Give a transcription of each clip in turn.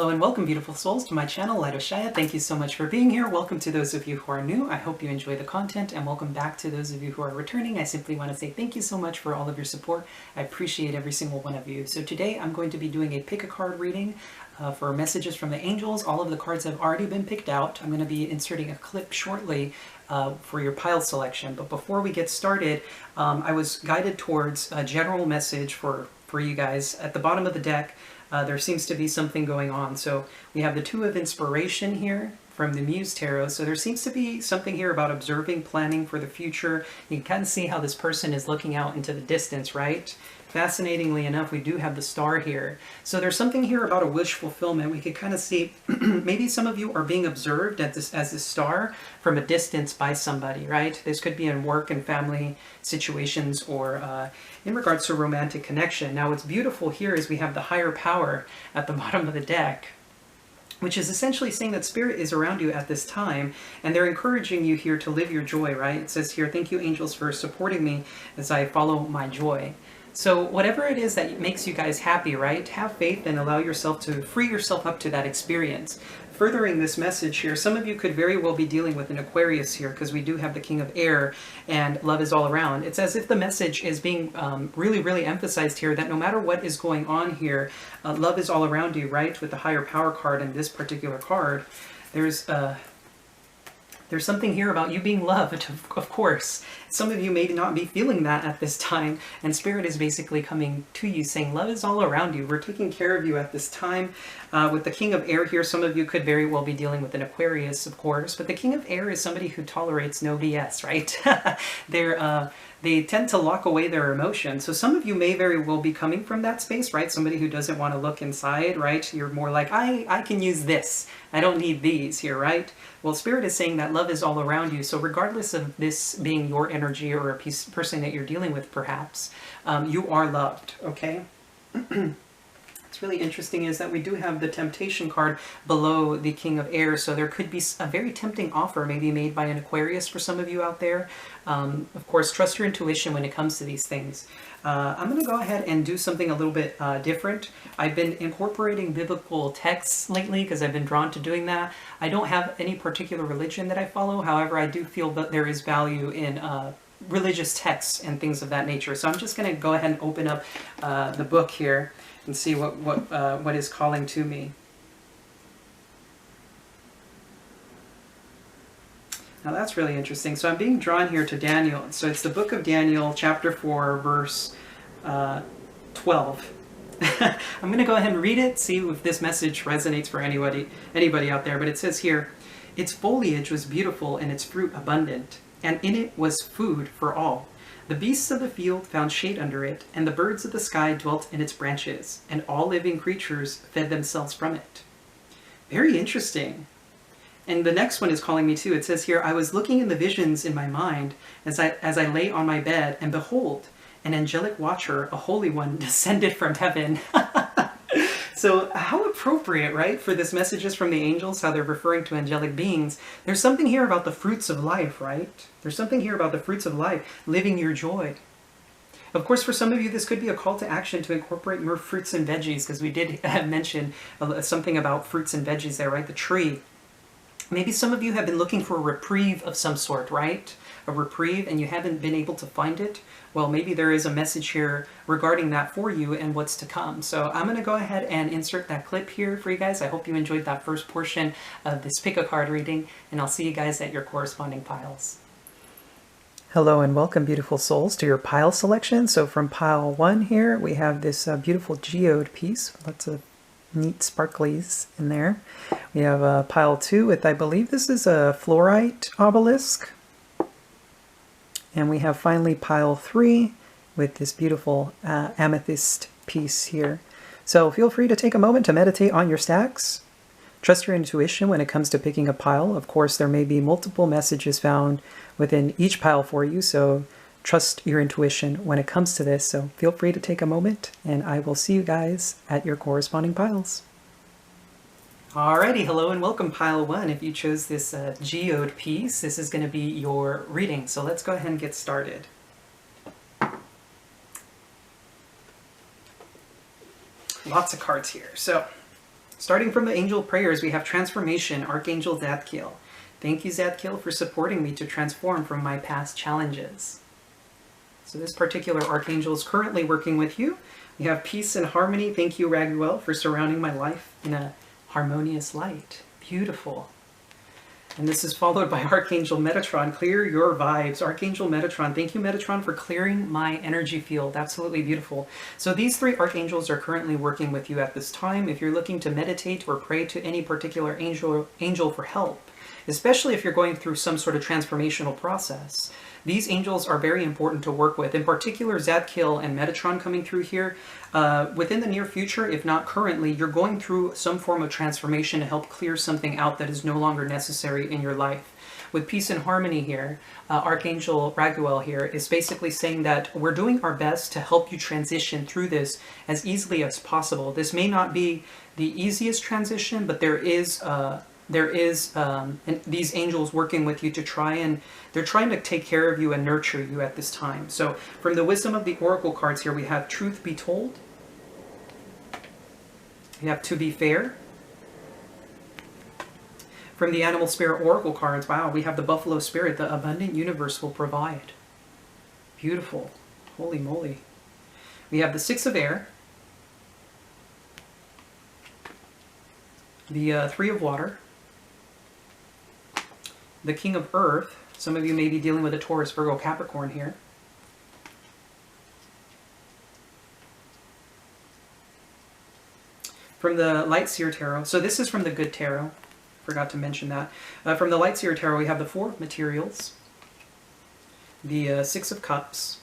Hello and welcome, beautiful souls, to my channel, Light of Shaya. Thank you so much for being here. Welcome to those of you who are new. I hope you enjoy the content, and welcome back to those of you who are returning. I simply want to say thank you so much for all of your support. I appreciate every single one of you. So today I'm going to be doing a pick a card reading for messages from the angels. All of the cards have already been picked out. I'm going to be inserting a clip shortly for your pile selection. But before we get started, I was guided towards a general message for you guys. At the bottom of the deck, there seems to be something going on. So we have the Two of Inspiration here from the Muse Tarot. So there seems to be something here about observing, planning for the future. You can kind of see how this person is looking out into the distance, right? Fascinatingly enough, we do have the Star here. So there's something here about a wish fulfillment. We could kind of see maybe some of you are being observed as this star from a distance by somebody, right? This could be in work and family situations or in regards to romantic connection. Now what's beautiful here is we have the higher power at the bottom of the deck, which is essentially saying that Spirit is around you at this time, and they're encouraging you here to live your joy, right? It says here, thank you, angels, for supporting me as I follow my joy. So whatever it is that makes you guys happy, right? Have faith and allow yourself to free yourself up to that experience. Furthering this message here, some of you could very well be dealing with an Aquarius here, because we do have the King of Air and love is all around. It's as if the message is being really emphasized here, that no matter what is going on here, love is all around you, right? With the higher power card and this particular card, there's something here about you being loved, of course. Some of you may not be feeling that at this time, and Spirit is basically coming to you saying, love is all around you. We're taking care of you at this time. With the King of Air here, some of you could very well be dealing with an Aquarius, of course, but the King of Air is somebody who tolerates no BS, right? They tend to lock away their emotions. So some of you may very well be coming from that space, right? Somebody who doesn't want to look inside, right? You're more like, I can use this. I don't need these here, right? Well, Spirit is saying that love is all around you. So regardless of this being your energy or a person that you're dealing with, perhaps, you are loved, okay? What's really interesting is that we do have the Temptation card below the King of Air, so there could be a very tempting offer maybe made by an Aquarius for some of you out there. Of course, trust your intuition when it comes to these things. I'm going to go ahead and do something a little bit different. I've been incorporating biblical texts lately because I've been drawn to doing that. I don't have any particular religion that I follow, however, I do feel that there is value in religious texts and things of that nature. So I'm just going to go ahead and open up the book here and see what is calling to me. Now that's really interesting. So I'm being drawn here to Daniel. So it's the book of Daniel, chapter 4, verse 12. I'm going to go ahead and read it, see if this message resonates for anybody out there. But it says here, its foliage was beautiful and its fruit abundant, and in it was food for all. The beasts of the field found shade under it, and the birds of the sky dwelt in its branches, and all living creatures fed themselves from it. Very interesting. And the next one is calling me too. It says here, I was looking in the visions in my mind as I lay on my bed, and behold, an angelic watcher, a holy one, descended from heaven. So how appropriate, right, for this messages from the angels, how they're referring to angelic beings. There's something here about the fruits of life, right? There's something here about the fruits of life, living your joy. Of course, for some of you, this could be a call to action to incorporate more fruits and veggies, because we did mention something about fruits and veggies there, right? The tree. Maybe some of you have been looking for a reprieve of some sort, right? A reprieve, and you haven't been able to find it. Well, maybe there is a message here regarding that for you and what's to come. So I'm going to go ahead and insert that clip here for you guys. I hope you enjoyed that first portion of this pick a card reading, and I'll see you guys at your corresponding piles. Hello and welcome, beautiful souls, to your pile selection. So from pile 1 here, we have this beautiful geode piece. Lots of neat sparklies in there. We have pile 2 with, I believe this is a fluorite obelisk. And we have finally pile 3 with this beautiful amethyst piece here. So feel free to take a moment to meditate on your stacks. Trust your intuition when it comes to picking a pile. Of course, there may be multiple messages found within each pile for you, so trust your intuition when it comes to this. So feel free to take a moment, and I will see you guys at your corresponding piles. Alrighty, hello and welcome, pile 1. If you chose this geode piece, this is going to be your reading. So let's go ahead and get started. Lots of cards here. So Starting from the angel prayers, we have transformation, Archangel Zadkiel. Thank you, Zadkiel, for supporting me to transform from my past challenges. So this particular archangel is currently working with you. We have peace and harmony. Thank you, Raguel, for surrounding my life in a harmonious light. Beautiful. And this is followed by Archangel Metatron. Clear your vibes. Archangel Metatron. Thank you, Metatron, for clearing my energy field. Absolutely beautiful. So these three archangels are currently working with you at this time. If you're looking to meditate or pray to any particular angel for help, especially if you're going through some sort of transformational process, these angels are very important to work with. In particular, Zadkiel and Metatron coming through here. Within the near future, if not currently, you're going through some form of transformation to help clear something out that is no longer necessary in your life. With peace and harmony here, Archangel Raguel here is basically saying that we're doing our best to help you transition through this as easily as possible. This may not be the easiest transition, but there is these angels working with you to they're trying to take care of you and nurture you at this time. So from the wisdom of the oracle cards here, we have truth be told. We have to be fair. From the animal spirit oracle cards, wow, we have the buffalo spirit. The abundant universe will provide. Beautiful. Holy moly. We have the six of air. The three of water. The king of earth. Some of you may be dealing with a Taurus, Virgo, Capricorn here. From the Light Seer Tarot. So this is from the Good Tarot. Forgot to mention that. From the Light Seer Tarot, we have the Four of Materials. The Six of Cups.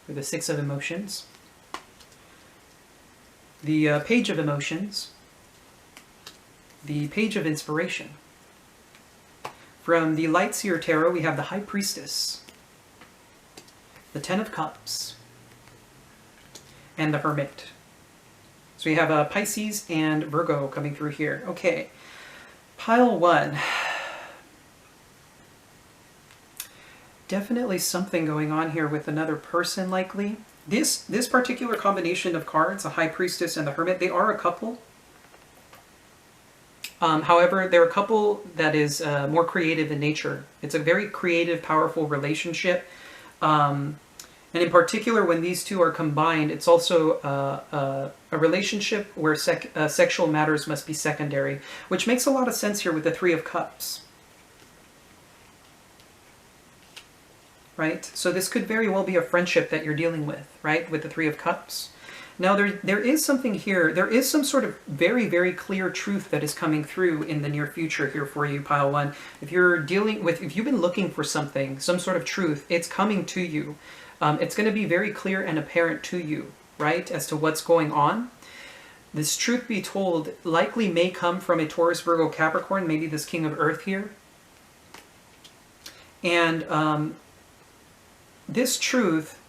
Or the Six of Emotions. The Page of Emotions. The Page of Inspiration. From the Light Seer Tarot, we have the High Priestess, the Ten of Cups, and the Hermit. So we have Pisces and Virgo coming through here. Okay, pile one. Definitely something going on here with another person, likely. This particular combination of cards, the High Priestess and the Hermit, they are a couple. However, they're a couple that is more creative in nature. It's a very creative, powerful relationship. And in particular, when these two are combined, it's also a relationship where sexual matters must be secondary, which makes a lot of sense here with the Three of Cups. Right? So this could very well be a friendship that you're dealing with, right? With the Three of Cups. Now, there is something here. There is some sort of very, very clear truth that is coming through in the near future here for you, pile one. If you've been looking for something, some sort of truth, it's coming to you. It's going to be very clear and apparent to you, right, as to what's going on. This truth be told likely may come from a Taurus, Virgo, Capricorn, maybe this King of Earth here. And this truth,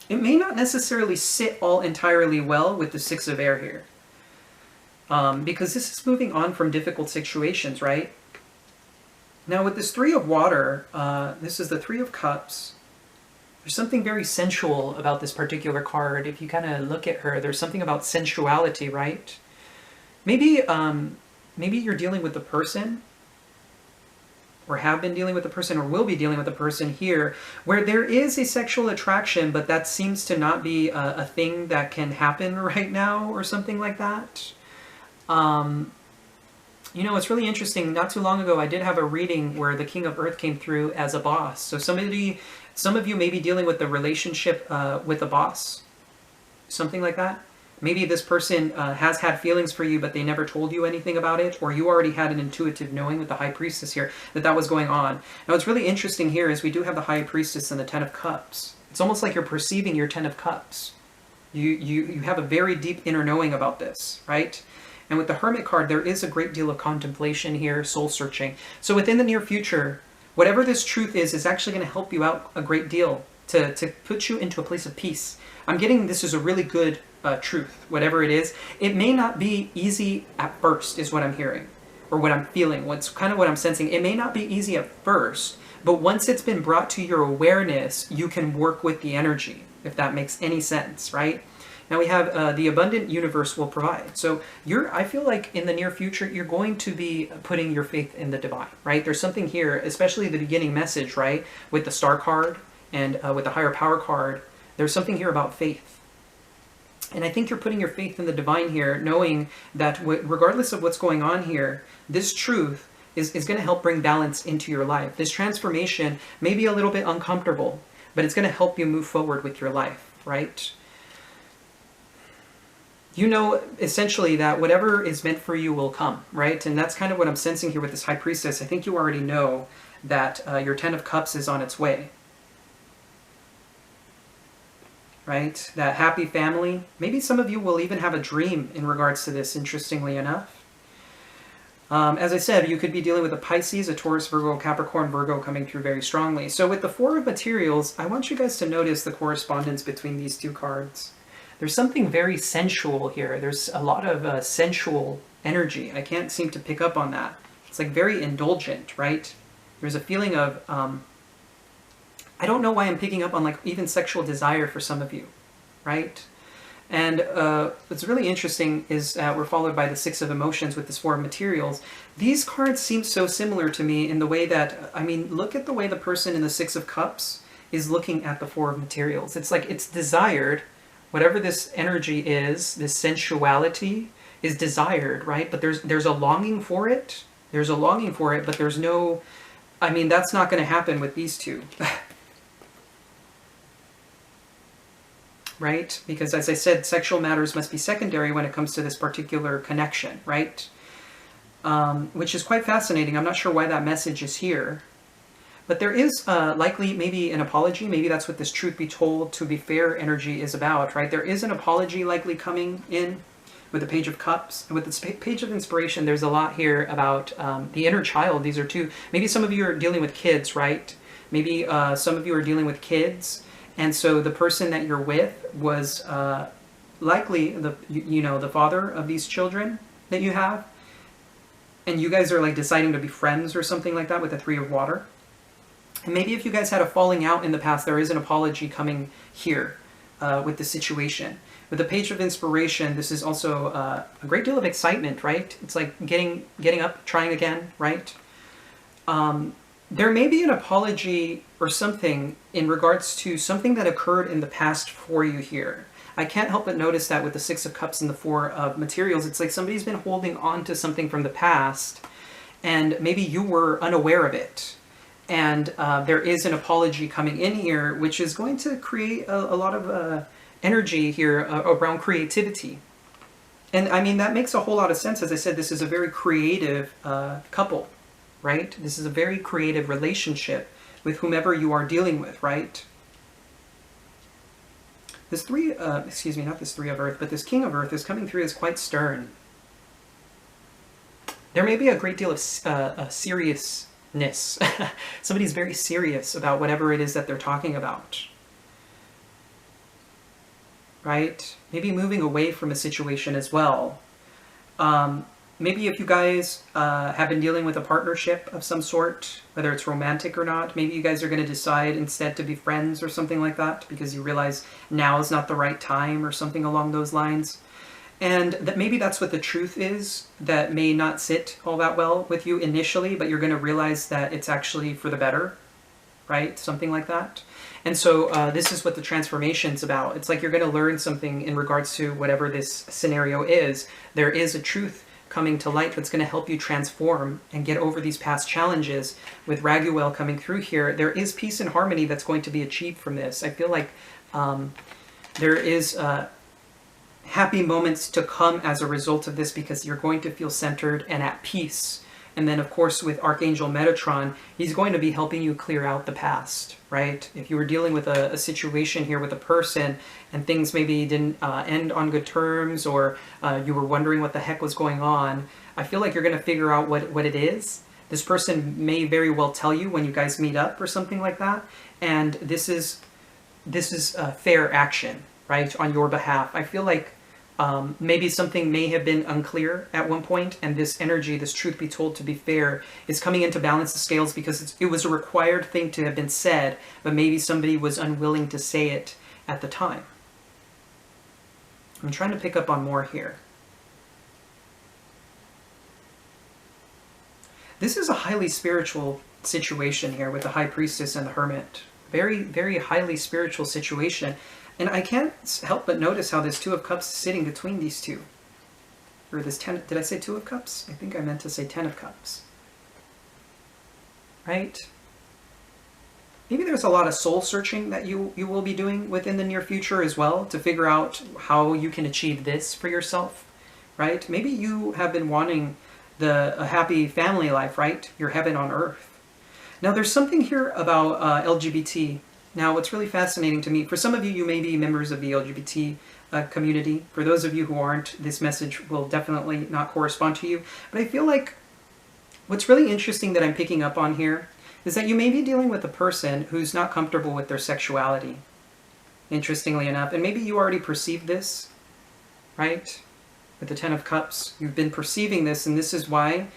it may not necessarily sit all entirely well with the Six of Air here. Because this is moving on from difficult situations, right? Now with this Three of Water, this is the Three of Cups. There's something very sensual about this particular card. If you kind of look at her, there's something about sensuality, right? Maybe you're dealing with the person, or have been dealing with the person, or will be dealing with the person here, where there is a sexual attraction, but that seems to not be a thing that can happen right now, or something like that. You know, it's really interesting. Not too long ago, I did have a reading where the King of Earth came through as a boss. So some of you may be dealing with the relationship with a boss, something like that. Maybe this person has had feelings for you, but they never told you anything about it, or you already had an intuitive knowing with the High Priestess here that was going on. Now, what's really interesting here is we do have the High Priestess and the Ten of Cups. It's almost like you're perceiving your Ten of Cups. You have a very deep inner knowing about this, right? And with the Hermit card, there is a great deal of contemplation here, soul searching. So within the near future, whatever this truth is actually going to help you out a great deal to put you into a place of peace. I'm getting this is a really good truth, whatever it is. It may not be easy at first, is what I'm hearing, or what I'm feeling, what's kind of what I'm sensing. It may not be easy at first, but once it's been brought to your awareness, you can work with the energy, if that makes any sense, right? Now we have the abundant universe will provide. So I feel like in the near future, you're going to be putting your faith in the divine, right? There's something here, especially the beginning message, right? With the star card and with the higher power card, there's something here about faith. And I think you're putting your faith in the divine here, knowing that regardless of what's going on here, this truth is going to help bring balance into your life. This transformation may be a little bit uncomfortable, but it's going to help you move forward with your life, right? You know, essentially, that whatever is meant for you will come, right? And that's kind of what I'm sensing here with this High Priestess. I think you already know that your Ten of Cups is on its way, right? That happy family. Maybe some of you will even have a dream in regards to this, interestingly enough. As I said, you could be dealing with a Pisces, a Taurus, Virgo, Capricorn, Virgo coming through very strongly. So with the Four of Materials, I want you guys to notice the correspondence between these two cards. There's something very sensual here. There's a lot of sensual energy. I can't seem to pick up on that. It's like very indulgent, right? There's a feeling of, I don't know why I'm picking up on like even sexual desire for some of you, right? And what's really interesting is we're followed by the Six of Emotions with this Four of Materials. These cards seem so similar to me in the way that, I mean, look at the way the person in the Six of Cups is looking at the Four of Materials. It's like it's desired. Whatever this energy is, this sensuality is desired, right? But there's a longing for it. There's a longing for it, but there's no, I mean, that's not going to happen with these two. Right? Because as I said, sexual matters must be secondary when it comes to this particular connection, right? Which is quite fascinating. I'm not sure why that message is here. But there is likely maybe an apology. Maybe that's what this truth be told, to be fair energy is about, right? There is an apology likely coming in with the Page of Cups. And with this Page of Inspiration, there's a lot here about the inner child. These are two, maybe some of you are dealing with kids, right? Maybe some of you are dealing with kids. And so the person that you're with was likely the father of these children that you have. And you guys are like deciding to be friends or something like that with the Three of Water. And maybe if you guys had a falling out in the past, there is an apology coming here with the situation. With the Page of Inspiration, this is also a great deal of excitement, right? It's like getting up, trying again, right? There may be an apology or something in regards to something that occurred in the past for you here. I can't help but notice that with the Six of Cups and the Four of Materials, it's like somebody's been holding on to something from the past, and maybe you were unaware of it. And there is an apology coming in here, which is going to create a lot of energy here around creativity. And I mean, that makes a whole lot of sense. As I said, this is a very creative couple, right? This is a very creative relationship with whomever you are dealing with, right? This Three of Earth, but this King of Earth is coming through as quite stern. There may be a great deal of seriousness. Somebody's very serious about whatever it is that they're talking about. Right? Maybe moving away from a situation as well. Maybe if you guys have been dealing with a partnership of some sort, whether it's romantic or not, maybe you guys are going to decide instead to be friends or something like that because you realize now is not the right time or something along those lines. And that maybe that's what the truth is that may not sit all that well with you initially, but you're going to realize that it's actually for the better, right? Something like that. And so this is what the transformation's about. It's like you're going to learn something in regards to whatever this scenario is. There is a truth coming to light that's going to help you transform and get over these past challenges. With Raguel coming through here, there is peace and harmony that's going to be achieved from this. I feel like there is happy moments to come as a result of this because you're going to feel centered and at peace. And then, of course, with Archangel Metatron, he's going to be helping you clear out the past, right? If you were dealing with a situation here with a person and things maybe didn't end on good terms, or you were wondering what the heck was going on, I feel like you're going to figure out what it is. This person may very well tell you when you guys meet up or something like that. And this is fair action, right, on your behalf. I feel like maybe something may have been unclear at one point, and this energy, this truth be told to be fair, is coming in to balance the scales because it was a required thing to have been said, but maybe somebody was unwilling to say it at the time. I'm trying to pick up on more here. This is a highly spiritual situation here with the High Priestess and the Hermit. Very, very highly spiritual situation. And I can't help but notice how this Two of Cups is sitting between these two. Or this Ten... Did I say Two of Cups? I think I meant to say Ten of Cups. Right? Maybe there's a lot of soul searching that you will be doing within the near future as well to figure out how you can achieve this for yourself. Right? Maybe you have been wanting a happy family life, right? Your heaven on earth. Now there's something here about LGBT. Now what's really fascinating to me, for some of you, you may be members of the LGBT community. For those of you who aren't, this message will definitely not correspond to you. But I feel like what's really interesting that I'm picking up on here is that you may be dealing with a person who's not comfortable with their sexuality, interestingly enough. And maybe you already perceived this, right? With the Ten of Cups, you've been perceiving this, and this is why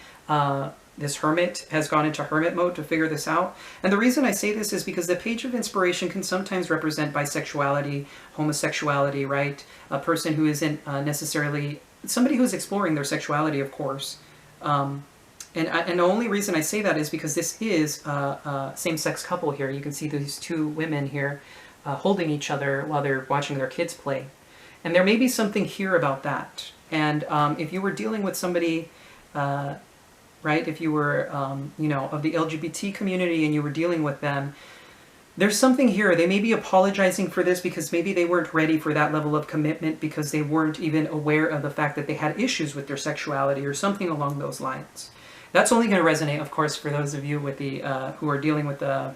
this hermit has gone into hermit mode to figure this out. And the reason I say this is because the Page of Inspiration can sometimes represent bisexuality, homosexuality, right? A person who isn't necessarily... somebody who's exploring their sexuality, of course. And the only reason I say that is because this is a same-sex couple here. You can see these two women here holding each other while they're watching their kids play. And there may be something here about that. And if you were dealing with somebody, right, if you were, you know, of the LGBT community and you were dealing with them, there's something here. They may be apologizing for this because maybe they weren't ready for that level of commitment because they weren't even aware of the fact that they had issues with their sexuality or something along those lines. That's only going to resonate, of course, for those of you with the who are dealing with a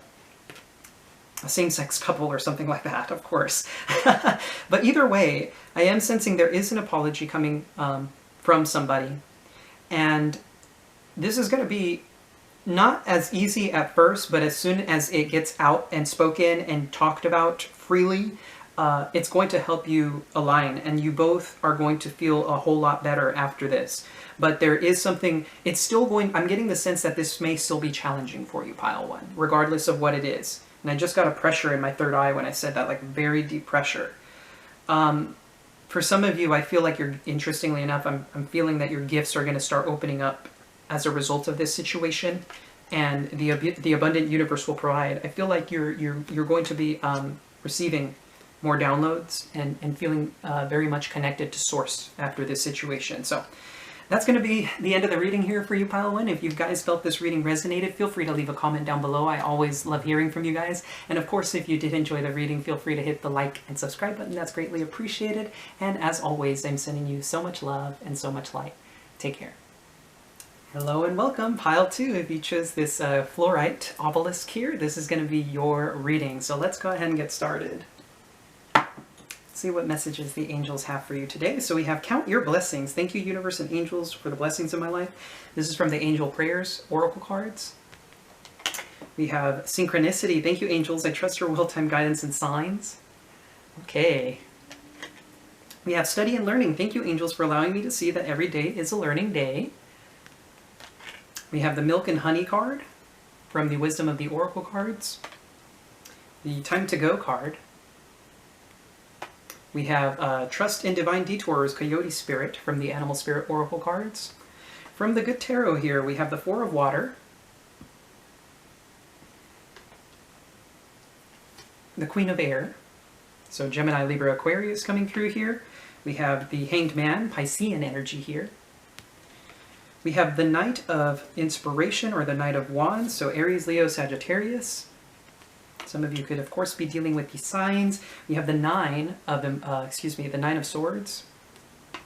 same-sex couple or something like that, of course. But either way, I am sensing there is an apology coming from somebody. And this is going to be not as easy at first, but as soon as it gets out and spoken and talked about freely, it's going to help you align. And you both are going to feel a whole lot better after this. But there is something, it's still going, I'm getting the sense that this may still be challenging for you, Pile 1, regardless of what it is. And I just got a pressure in my third eye when I said that, like very deep pressure. For some of you, I feel like you're, interestingly enough, I'm feeling that your gifts are going to start opening up as a result of this situation, and the abundant universe will provide. I feel like you're going to be receiving more downloads and feeling very much connected to Source after this situation. So that's going to be the end of the reading here for you, Pile 1. If you guys felt this reading resonated, feel free to leave a comment down below. I always love hearing from you guys. And of course, if you did enjoy the reading, feel free to hit the like and subscribe button. That's greatly appreciated. And as always, I'm sending you so much love and so much light. Take care. Hello and welcome, Pile 2. If you chose this fluorite obelisk here, this is going to be your reading. So let's go ahead and get started. See what messages the angels have for you today. So we have Count Your Blessings. Thank you, universe and angels, for the blessings in my life. This is from the Angel Prayers Oracle cards. We have Synchronicity. Thank you, angels. I trust your well-timed guidance and signs. Okay. We have Study and Learning. Thank you, angels, for allowing me to see that every day is a learning day. We have the Milk and Honey card from the Wisdom of the Oracle cards. The Time to Go card. We have Trust in Divine Detours, Coyote Spirit, from the Animal Spirit Oracle cards. From the Good Tarot here, we have the Four of Water, the Queen of Air, so Gemini, Libra, Aquarius coming through here. We have the Hanged Man, Piscean energy here. We have the Knight of Inspiration, or the Knight of Wands, so Aries, Leo, Sagittarius. Some of you could, of course, be dealing with these signs. We have the Nine of the Nine of Swords,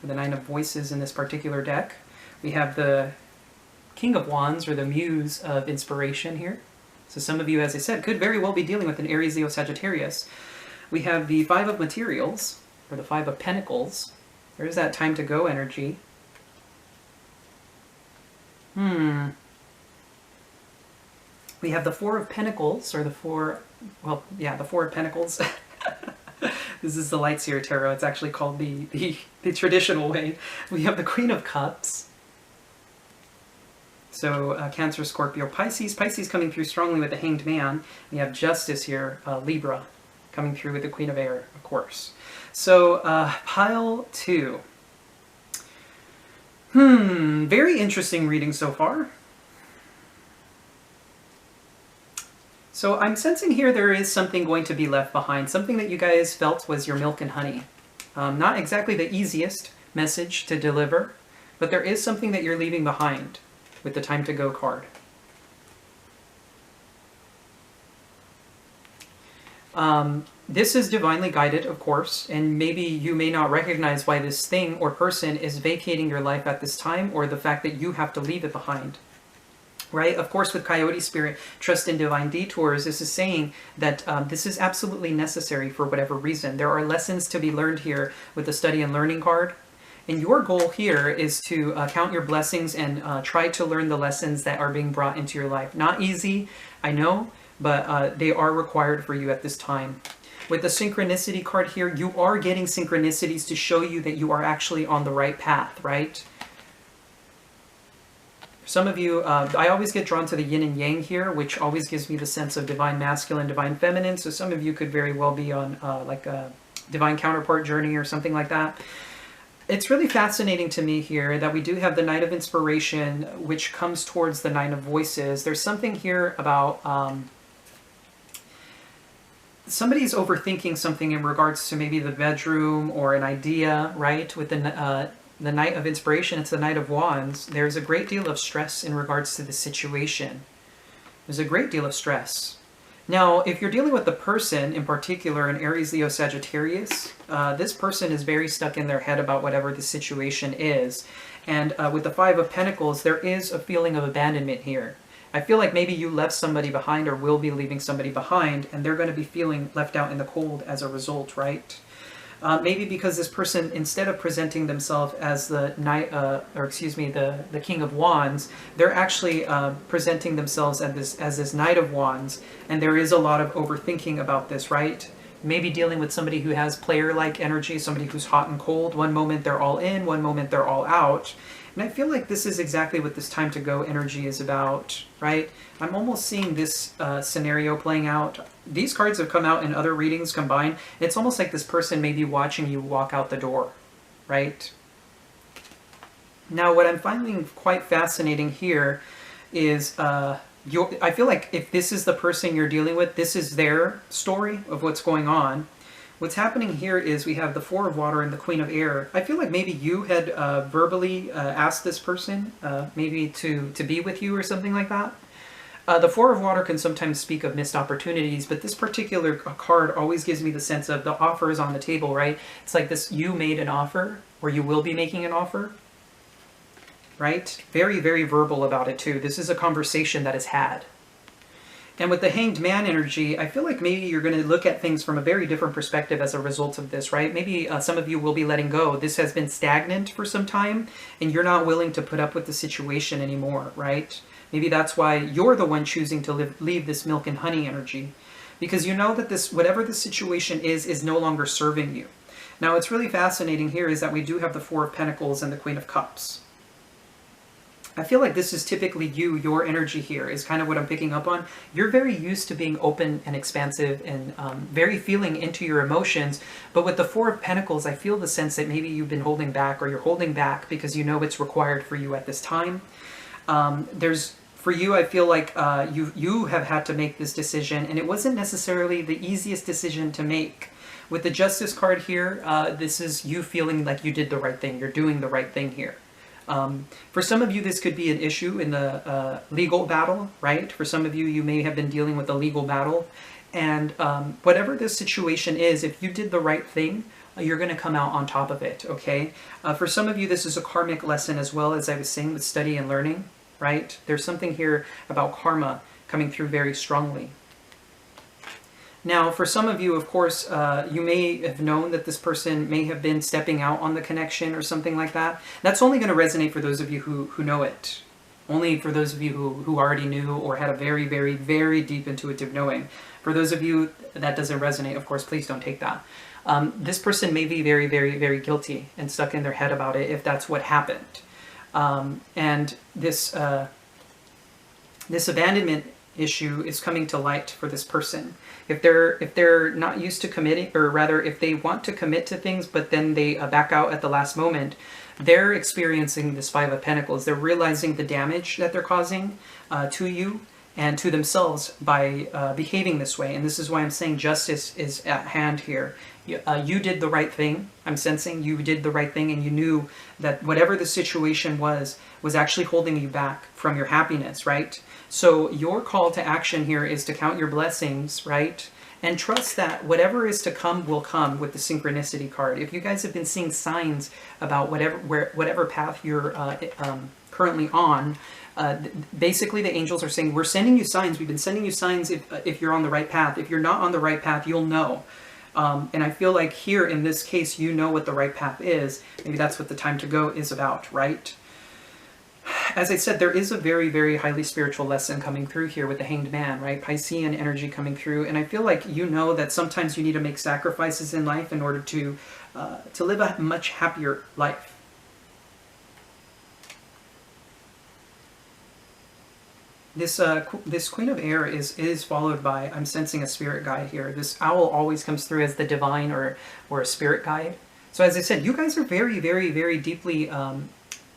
or the Nine of Voices in this particular deck. We have the King of Wands, or the Muse of Inspiration here. So some of you, as I said, could very well be dealing with an Aries, Leo, Sagittarius. We have the Five of Materials, or the Five of Pentacles. There's that Time to Go energy. We have the Four of Pentacles, or the Four of Pentacles. This is the Light Seer Tarot. It's actually called the traditional way. We have the Queen of Cups. So Cancer, Scorpio, Pisces. Pisces coming through strongly with the Hanged Man. We have Justice here, Libra, coming through with the Queen of Air, of course. So, pile 2. Very interesting reading so far. So I'm sensing here there is something going to be left behind, something that you guys felt was your milk and honey. Not exactly the easiest message to deliver, but there is something that you're leaving behind with the Time to Go card. This is divinely guided, of course, and maybe you may not recognize why this thing or person is vacating your life at this time, or the fact that you have to leave it behind. Right? Of course, with Coyote Spirit, trust in divine detours, this is saying that this is absolutely necessary for whatever reason. There are lessons to be learned here with the Study and Learning card. And your goal here is to count your blessings and try to learn the lessons that are being brought into your life. Not easy, I know, but they are required for you at this time. With the Synchronicity card here, you are getting synchronicities to show you that you are actually on the right path, right? Some of you, I always get drawn to the yin and yang here, which always gives me the sense of divine masculine, divine feminine. So some of you could very well be on like a divine counterpart journey or something like that. It's really fascinating to me here that we do have the Knight of Inspiration, which comes towards the Nine of Voices. There's something here about somebody's overthinking something in regards to maybe the bedroom or an idea, right? With the Knight of Inspiration, it's the Knight of Wands. There's a great deal of stress in regards to the situation. There's a great deal of stress. Now, if you're dealing with the person in particular, an Aries, Leo, Sagittarius, this person is very stuck in their head about whatever the situation is. And with the Five of Pentacles, there is a feeling of abandonment here. I feel like maybe you left somebody behind or will be leaving somebody behind, and they're going to be feeling left out in the cold as a result, right? Maybe because this person, instead of presenting themselves as the Knight, the King of Wands, they're actually presenting themselves as this Knight of Wands, and there is a lot of overthinking about this, right? Maybe dealing with somebody who has player-like energy, somebody who's hot and cold. One moment they're all in, one moment they're all out. And I feel like this is exactly what this Time to Go energy is about, right? I'm almost seeing this scenario playing out. These cards have come out in other readings combined. It's almost like this person may be watching you walk out the door, right? Now, what I'm finding quite fascinating here is I feel like if this is the person you're dealing with, this is their story of what's going on. What's happening here is we have the Four of Water and the Queen of Air. I feel like maybe you had verbally asked this person maybe to be with you or something like that. The Four of Water can sometimes speak of missed opportunities, but this particular card always gives me the sense of the offer is on the table, right? It's like this, you made an offer, or you will be making an offer, right? Very, very verbal about it too. This is a conversation that is had. And with the Hanged Man energy, I feel like maybe you're going to look at things from a very different perspective as a result of this, right? Maybe some of you will be letting go. This has been stagnant for some time, and you're not willing to put up with the situation anymore, right? Maybe that's why you're the one choosing to leave this milk and honey energy, because you know that this, whatever the situation is no longer serving you. Now, what's really fascinating here is that we do have the Four of Pentacles and the Queen of Cups. I feel like this is typically you, your energy here is kind of what I'm picking up on. You're very used to being open and expansive and very feeling into your emotions. But with the Four of Pentacles, I feel the sense that maybe you've been holding back, or you're holding back because you know it's required for you at this time. For you, I feel like you have had to make this decision, and it wasn't necessarily the easiest decision to make. With the Justice card here, this is you feeling like you did the right thing. You're doing the right thing here. For some of you, this could be an issue in the legal battle, right? For some of you, you may have been dealing with a legal battle. And whatever this situation is, if you did the right thing, you're going to come out on top of it, okay? For some of you, this is a karmic lesson as well, as I was saying, with Study and Learning, right? There's something here about karma coming through very strongly. Now, for some of you, of course, you may have known that this person may have been stepping out on the connection or something like that. That's only going to resonate for those of you who know it. Only for those of you who already knew or had a very, very, very deep intuitive knowing. For those of you that doesn't resonate, of course, please don't take that. This person may be very, very, very guilty and stuck in their head about it if that's what happened. And this abandonment issue is coming to light for this person. If they're not used to committing, or rather if they want to commit to things but then they back out at the last moment, they're experiencing this Five of Pentacles. They're realizing the damage that they're causing to you and to themselves by behaving this way. And this is why I'm saying justice is at hand here. You did the right thing. I'm sensing you did the right thing, and you knew that whatever the situation was actually holding you back from your happiness, right? So your call to action here is to count your blessings, right? And trust that whatever is to come will come with the synchronicity card. If you guys have been seeing signs about whatever path you're currently on, basically the angels are saying, we're sending you signs. We've been sending you signs if you're on the right path. If you're not on the right path, you'll know. And I feel like here in this case, you know what the right path is. Maybe that's what the time to go is about, right? As I said, there is a very, very highly spiritual lesson coming through here with the Hanged Man, right? Piscean energy coming through. And I feel like you know that sometimes you need to make sacrifices in life in order to live a much happier life. This Queen of Air is followed by, I'm sensing a spirit guide here. This owl always comes through as the divine or a spirit guide. So as I said, you guys are very, very, very deeply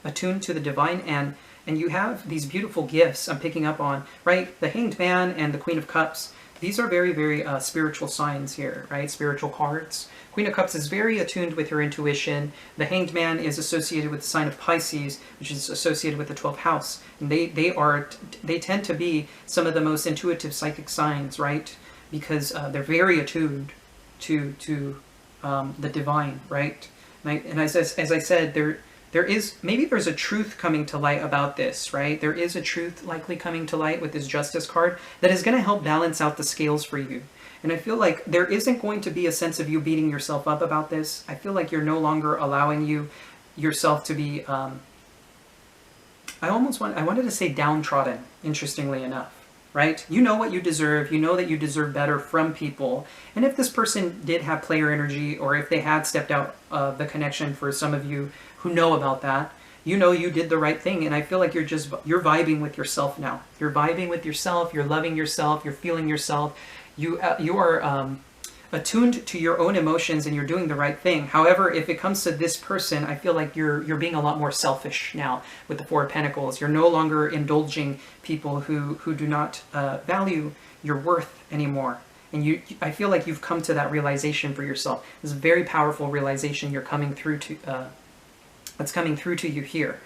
attuned to the divine, and you have these beautiful gifts I'm picking up on, right? The Hanged Man and the Queen of Cups. These are very, very spiritual signs here, right? Spiritual cards. Queen of Cups is very attuned with her intuition. The Hanged Man is associated with the sign of Pisces, which is associated with the 12th house. And they tend to be some of the most intuitive psychic signs, right? Because they're very attuned to the divine, right? And as I said, there's a truth coming to light about this, right? There is a truth likely coming to light with this Justice card that is going to help balance out the scales for you. And I feel like there isn't going to be a sense of you beating yourself up about this. I feel like you're no longer allowing yourself to be, I wanted to say downtrodden, interestingly enough, right? You know what you deserve. You know that you deserve better from people. And if this person did have player energy, or if they had stepped out of the connection, for some of you who know about that, you know you did the right thing. And I feel like you're vibing with yourself now. You're vibing with yourself. You're loving yourself. You're feeling yourself. You are attuned to your own emotions, and you're doing the right thing. However, if it comes to this person, I feel like you're being a lot more selfish now with the Four of Pentacles. You're no longer indulging people who do not value your worth anymore. And I feel like you've come to that realization for yourself. It's a very powerful realization you're coming through to. That's coming through to you here.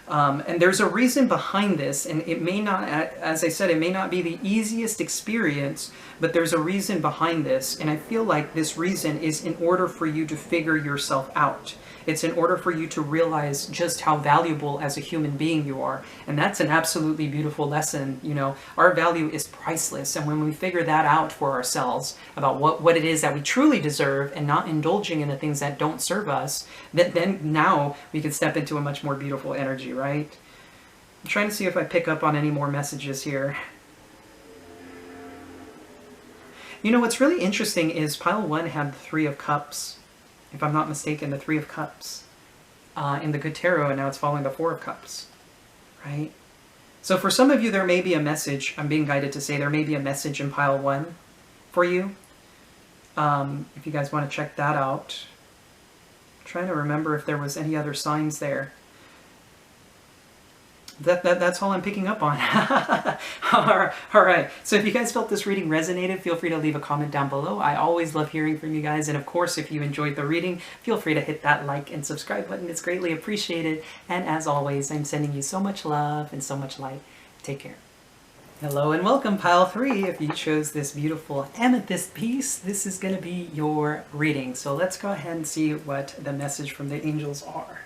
And there's a reason behind this, and it may not, as I said, it may not be the easiest experience, but there's a reason behind this, and I feel like this reason is in order for you to figure yourself out. It's in order for you to realize just how valuable as a human being you are, and that's an absolutely beautiful lesson. You know, our value is priceless, and when we figure that out for ourselves about what it is that we truly deserve, and not indulging in the things that don't serve us, then now we can step into a much more beautiful energy, right? I'm trying to see if I pick up on any more messages here. You know, what's really interesting is pile 1 had the Three of Cups. If I'm not mistaken, the Three of Cups in the Good Tarot, and now it's following the Four of Cups, right? So for some of you, there may be a message. I'm being guided to say there may be a message in pile 1 for you. If you guys want to check that out. I'm trying to remember if there was any other signs there. That's all I'm picking up on. All right. So if you guys felt this reading resonated, feel free to leave a comment down below. I always love hearing from you guys. And of course, if you enjoyed the reading, feel free to hit that like and subscribe button. It's greatly appreciated. And as always, I'm sending you so much love and so much light. Take care. Hello and welcome, pile 3. If you chose this beautiful amethyst piece, this is going to be your reading. So let's go ahead and see what the message from the angels are.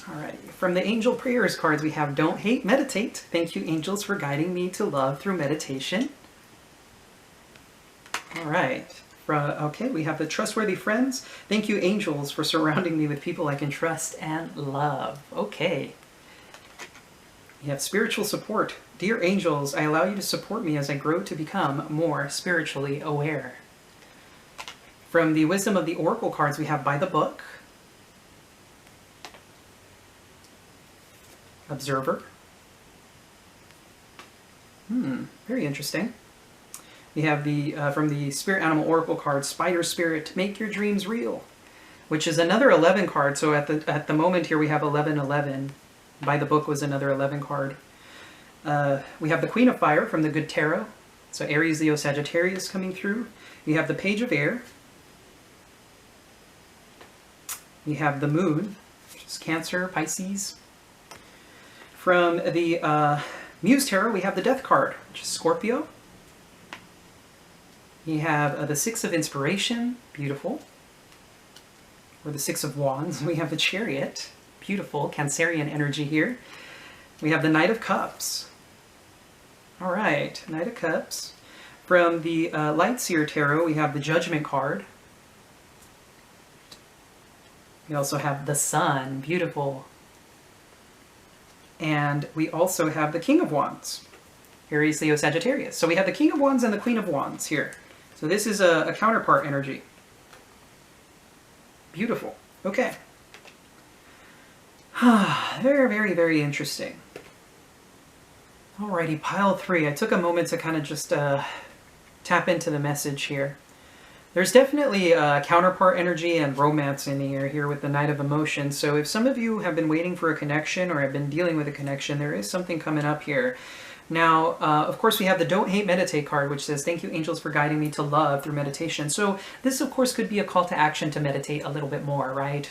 Alright, from the Angel Prayers cards we have Don't Hate, Meditate. Thank you, angels, for guiding me to love through meditation. Alright, okay, we have the Trustworthy Friends. Thank you, angels, for surrounding me with people I can trust and love. Okay. We have Spiritual Support. Dear angels, I allow you to support me as I grow to become more spiritually aware. From the Wisdom of the Oracle cards we have By the Book, Observer, Very interesting. We have the from the Spirit Animal Oracle card, Spider Spirit, make your dreams real, which is another 11 card. So at the moment here we have 1111. By the book was another 11 card. We have the Queen of Fire from the Good Tarot. So Aries, Leo, Sagittarius coming through. We have the Page of Air. We have the Moon, which is Cancer, Pisces. From the Muse Tarot, we have the Death card, which is Scorpio. We have the Six of Inspiration, beautiful. Or the Six of Wands. We have the Chariot, beautiful, Cancerian energy here. We have the Knight of Cups. All right, Knight of Cups. From the Light Seer Tarot, we have the Judgment card. We also have the Sun, beautiful. And we also have the King of Wands, Aries, Leo, Sagittarius. So we have the King of Wands and the Queen of Wands here. So this is a counterpart energy. Beautiful. Okay. Very, very, very interesting. Alrighty, pile 3. I took a moment to kind of just tap into the message here. There's definitely counterpart energy and romance in the air here with the Knight of Emotions. So if some of you have been waiting for a connection or have been dealing with a connection, there is something coming up here. Now, of course, we have the Don't Hate Meditate card, which says, thank you, angels, for guiding me to love through meditation. So this, of course, could be a call to action to meditate a little bit more, right?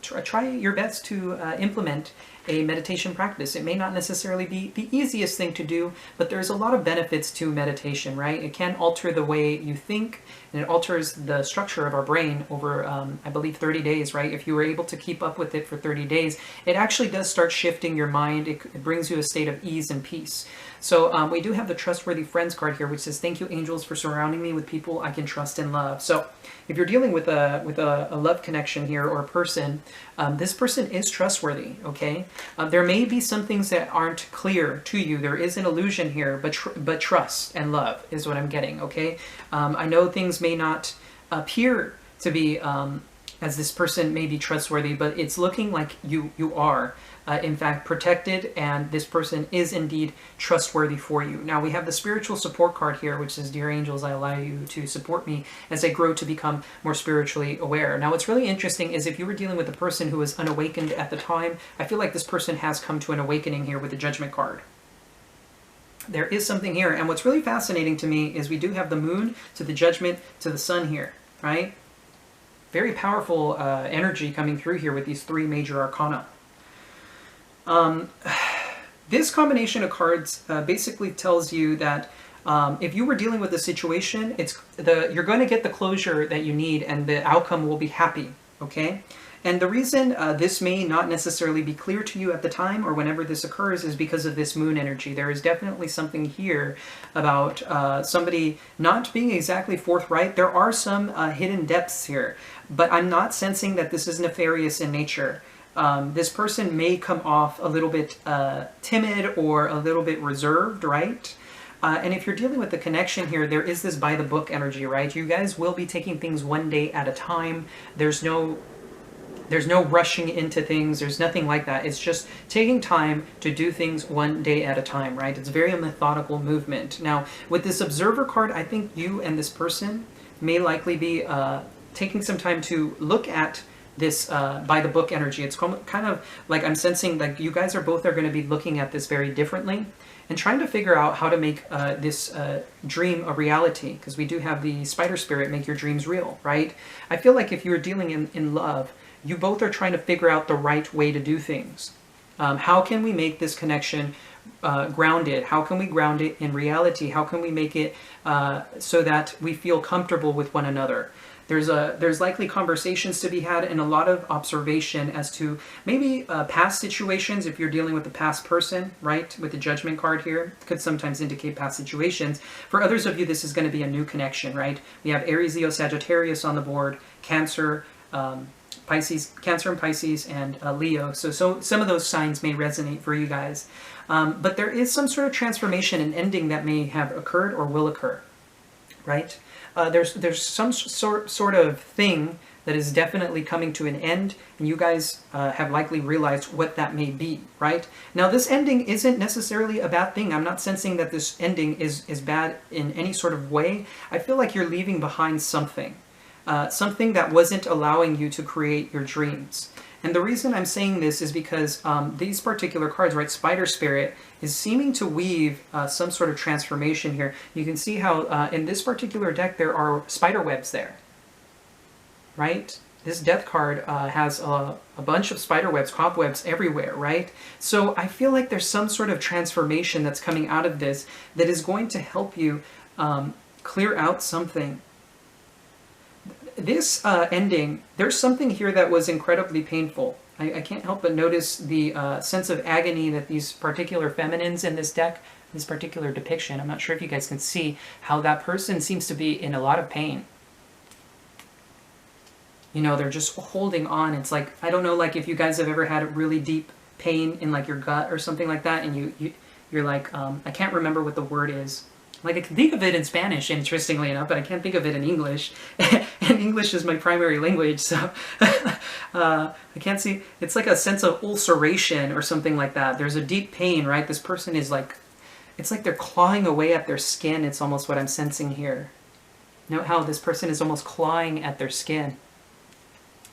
Try your best to implement a meditation practice. It may not necessarily be the easiest thing to do, but there's a lot of benefits to meditation, right? It can alter the way you think, and it alters the structure of our brain over, I believe, 30 days, right? If you were able to keep up with it for 30 days, it actually does start shifting your mind. It brings you a state of ease and peace. So we do have the Trustworthy Friends card here, which says, thank you, angels, for surrounding me with people I can trust and love. So if you're dealing with a love connection here or a person, this person is trustworthy, okay? There may be some things that aren't clear to you. There is an illusion here, but trust and love is what I'm getting, okay? I know things may not appear to be as this person may be trustworthy, but it's looking like you are. In fact, protected, and this person is indeed trustworthy for you. Now, we have the spiritual support card here, which says, dear angels, I allow you to support me as I grow to become more spiritually aware. Now, what's really interesting is if you were dealing with a person who was unawakened at the time, I feel like this person has come to an awakening here with the Judgment card. There is something here, and what's really fascinating to me is we do have the Moon to the Judgment to the Sun here, right? Very powerful energy coming through here with these 3 major arcana. This combination of cards basically tells you that if you were dealing with a situation, you're going to get the closure that you need, and the outcome will be happy, okay? And the reason this may not necessarily be clear to you at the time or whenever this occurs is because of this Moon energy. There is definitely something here about somebody not being exactly forthright. There are some hidden depths here, but I'm not sensing that this is nefarious in nature. This person may come off a little bit timid or a little bit reserved, right? And if you're dealing with the connection here, there is this by the book energy, right? You guys will be taking things one day at a time. There's no rushing into things. There's nothing like that. It's just taking time to do things one day at a time, right? It's very a methodical movement. Now, with this observer card, I think you and this person may likely be taking some time to look at this by the book energy. It's kind of like I'm sensing like you guys are going to be looking at this very differently and trying to figure out how to make this dream a reality, because we do have the Spider Spirit, make your dreams real, right? I feel like if you're dealing in love, you both are trying to figure out the right way to do things. How can we make this connection grounded? How can we ground it in reality? How can we make it so that we feel comfortable with one another? There's likely conversations to be had and a lot of observation as to maybe past situations. If you're dealing with a past person, right, with the Judgment card here, it could sometimes indicate past situations. For others of you, this is going to be a new connection, right? We have Aries, Leo, Sagittarius on the board, Cancer, Pisces, Cancer and Pisces, and Leo. So some of those signs may resonate for you guys. But there is some sort of transformation and ending that may have occurred or will occur, right? There's some sort of thing that is definitely coming to an end, and you guys have likely realized what that may be, right? Now, this ending isn't necessarily a bad thing. I'm not sensing that this ending is bad in any sort of way. I feel like you're leaving behind something, something that wasn't allowing you to create your dreams. And the reason I'm saying this is because these particular cards, right, Spider Spirit, is seeming to weave some sort of transformation here. You can see how in this particular deck there are spider webs there, right? This death card has a bunch of spider webs, cobwebs everywhere, right? So I feel like there's some sort of transformation that's coming out of this that is going to help you clear out something. This ending, there's something here that was incredibly painful. I can't help but notice the sense of agony that these particular feminines in this deck, this particular depiction, I'm not sure if you guys can see how that person seems to be in a lot of pain. You know, they're just holding on. It's like, I don't know, like if you guys have ever had a really deep pain in like your gut or something like that, and you're like, I can't remember what the word is. Like, I can think of it in Spanish, interestingly enough, but I can't think of it in English. And English is my primary language, so I can't see. It's like a sense of ulceration or something like that. There's a deep pain, right? This person is like, it's like they're clawing away at their skin. It's almost what I'm sensing here. Note how this person is almost clawing at their skin.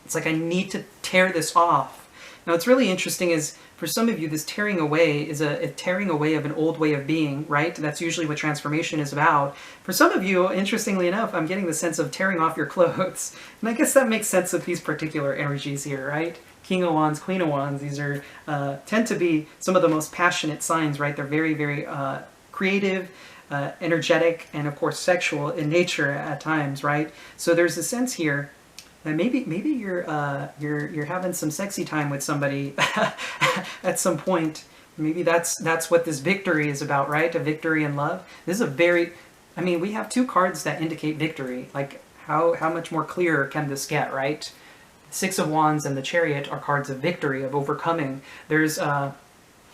It's like, I need to tear this off. Now, what's really interesting is, for some of you, this tearing away is a tearing away of an old way of being, right? That's usually what transformation is about. For some of you, interestingly enough, I'm getting the sense of tearing off your clothes. And I guess that makes sense of these particular energies here, right? King of Wands, Queen of Wands, these are tend to be some of the most passionate signs, right? They're very, very creative, energetic, and of course sexual in nature at times, right? So there's a sense here that maybe you're having some sexy time with somebody at some point. Maybe that's what this victory is about, right? A victory in love. This is a very, I mean, we have two cards that indicate victory. Like, how much more clear can this get, right? Six of Wands and the Chariot are cards of victory, of overcoming. There's a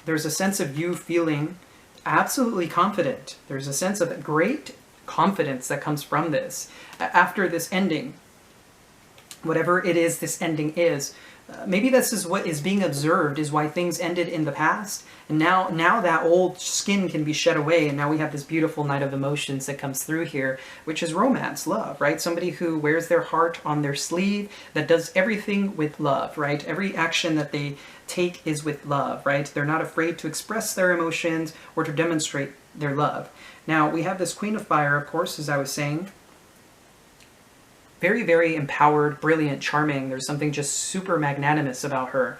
sense of you feeling absolutely confident. There's a sense of great confidence that comes from this. After this ending, whatever it is this ending is, maybe this is what is being observed, is why things ended in the past, and now that old skin can be shed away, and now we have this beautiful Knight of Emotions that comes through here, which is romance, love, right? Somebody who wears their heart on their sleeve, that does everything with love, right? Every action that they take is with love, right? They're not afraid to express their emotions or to demonstrate their love. Now, we have this Queen of Fire, of course, as I was saying. Very, very empowered, brilliant, charming. There's something just super magnanimous about her.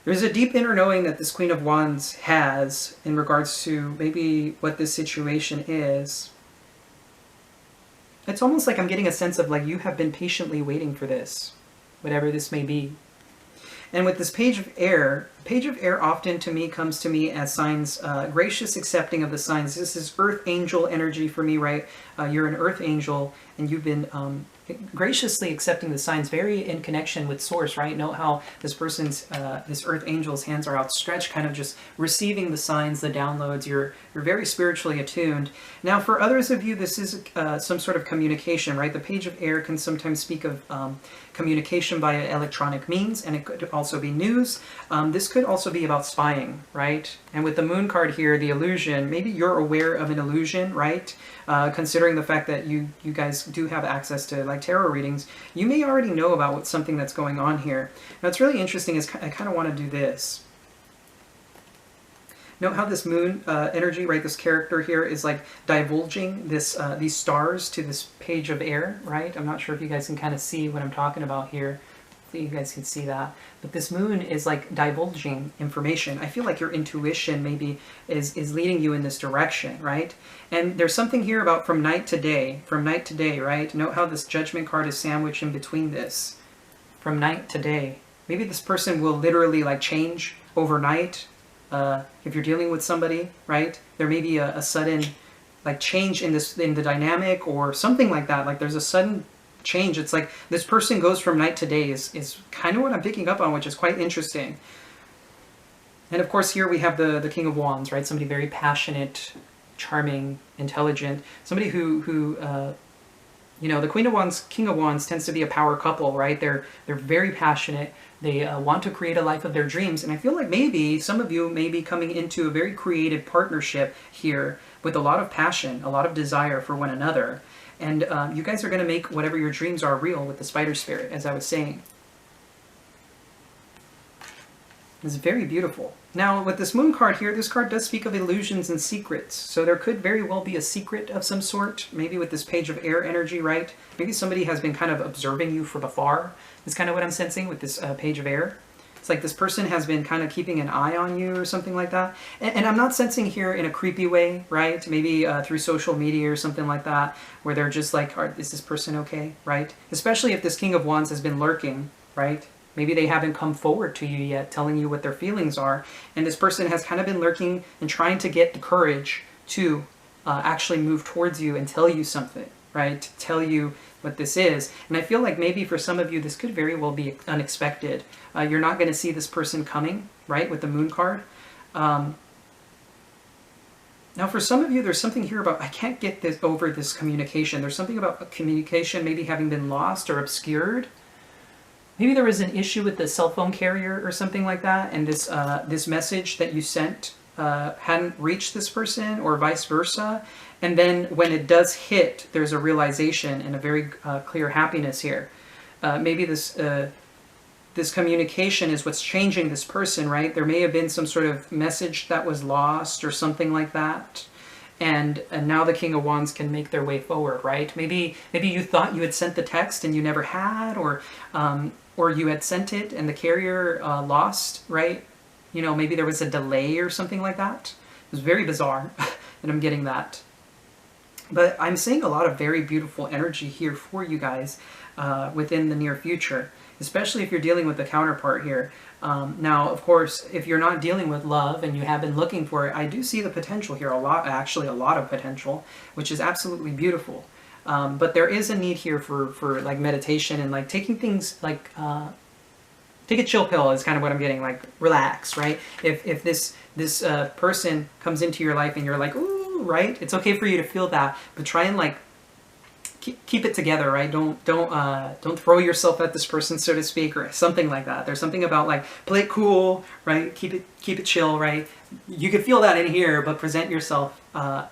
There's a deep inner knowing that this Queen of Wands has in regards to maybe what this situation is. It's almost like I'm getting a sense of like you have been patiently waiting for this, whatever this may be. And with this Page of Air often to me comes to me as signs, gracious accepting of the signs. This is Earth Angel energy for me, right? You're an Earth Angel, and you've been graciously accepting the signs, very in connection with Source, right? Note how this person's, this Earth Angel's hands are outstretched, kind of just receiving the signs, the downloads. You're very spiritually attuned. Now, for others of you, this is some sort of communication, right? The Page of Air can sometimes speak of communication via electronic means, and it could also be news. This could also be about spying, right? And with the Moon card here, the illusion, maybe you're aware of an illusion, right? Considering the fact that you guys do have access to like tarot readings, you may already know about something that's going on here. Now, what's really interesting is I kind of want to do this. Note how this Moon energy, right, this character here is like divulging this these stars to this Page of Air, right? I'm not sure if you guys can kind of see what I'm talking about here. Hopefully you guys can see that. But this Moon is like divulging information. I feel like your intuition maybe is leading you in this direction, right? And there's something here about from night to day, right? Note how this Judgment card is sandwiched in between this. From night to day. Maybe this person will literally like change overnight. If you're dealing with somebody, right, there may be a sudden like change in the dynamic or something like that. Like there's a sudden change. It's like this person goes from night to day is kind of what I'm picking up on, which is quite interesting. And of course here we have the King of Wands, right? Somebody very passionate, charming, intelligent, somebody who You know, the Queen of Wands, King of Wands tends to be a power couple, right? They're very passionate. They want to create a life of their dreams. And I feel like maybe some of you may be coming into a very creative partnership here with a lot of passion, a lot of desire for one another. And you guys are going to make whatever your dreams are real with the spider spirit, as I was saying. It's very beautiful. Now, with this moon card here, this card does speak of illusions and secrets. So there could very well be a secret of some sort, maybe with this page of air energy, right? Maybe somebody has been kind of observing you from afar. Is kind of what I'm sensing with this page of air. It's like this person has been kind of keeping an eye on you or something like that. And I'm not sensing here in a creepy way, right? Maybe through social media or something like that, where they're just like, is this person okay, right? Especially if this King of Wands has been lurking, right? Maybe they haven't come forward to you yet, telling you what their feelings are. And this person has kind of been lurking and trying to get the courage to actually move towards you and tell you something, right? Tell you what this is. And I feel like maybe for some of you, this could very well be unexpected. You're not going to see this person coming, right, with the moon card. Now, for some of you, there's something here about, I can't get this over this communication. There's something about communication maybe having been lost or obscured. Maybe there was an issue with the cell phone carrier or something like that, and this message that you sent hadn't reached this person, or vice versa. And then when it does hit, there's a realization and a very clear happiness here. Maybe this communication is what's changing this person, right? There may have been some sort of message that was lost or something like that. And now the King of Wands can make their way forward, right? Maybe you thought you had sent the text and you never had, or you had sent it and the carrier lost, right? You know, maybe there was a delay or something like that. It was very bizarre, and I'm getting that. But I'm seeing a lot of very beautiful energy here for you guys within the near future, especially if you're dealing with the counterpart here. Now, of course, if you're not dealing with love and you have been looking for it, I do see the potential here, actually a lot of potential, which is absolutely beautiful. But there is a need here for like meditation and like taking things like, take a chill pill is kind of what I'm getting, like relax, right? If this person comes into your life and you're like, ooh, right? It's okay for you to feel that, but try and like keep it together, right? Don't throw yourself at this person, so to speak, or something like that. There's something about like play it cool, right? Keep it chill, right? You can feel that in here, but present yourself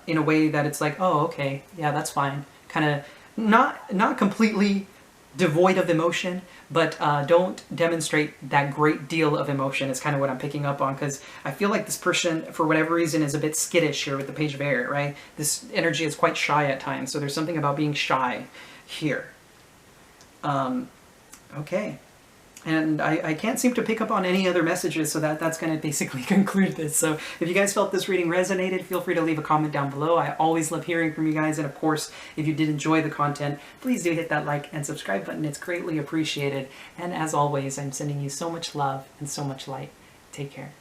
in a way that it's like, oh, okay, yeah, that's fine. Kind of not completely devoid of emotion, but don't demonstrate that great deal of emotion is kind of what I'm picking up on, because I feel like this person, for whatever reason, is a bit skittish here with the Page of Air, right? This energy is quite shy at times, so there's something about being shy here. Okay. And I can't seem to pick up on any other messages, so that's going to basically conclude this. So if you guys felt this reading resonated, feel free to leave a comment down below. I always love hearing from you guys. And of course, if you did enjoy the content, please do hit that like and subscribe button. It's greatly appreciated. And as always, I'm sending you so much love and so much light. Take care.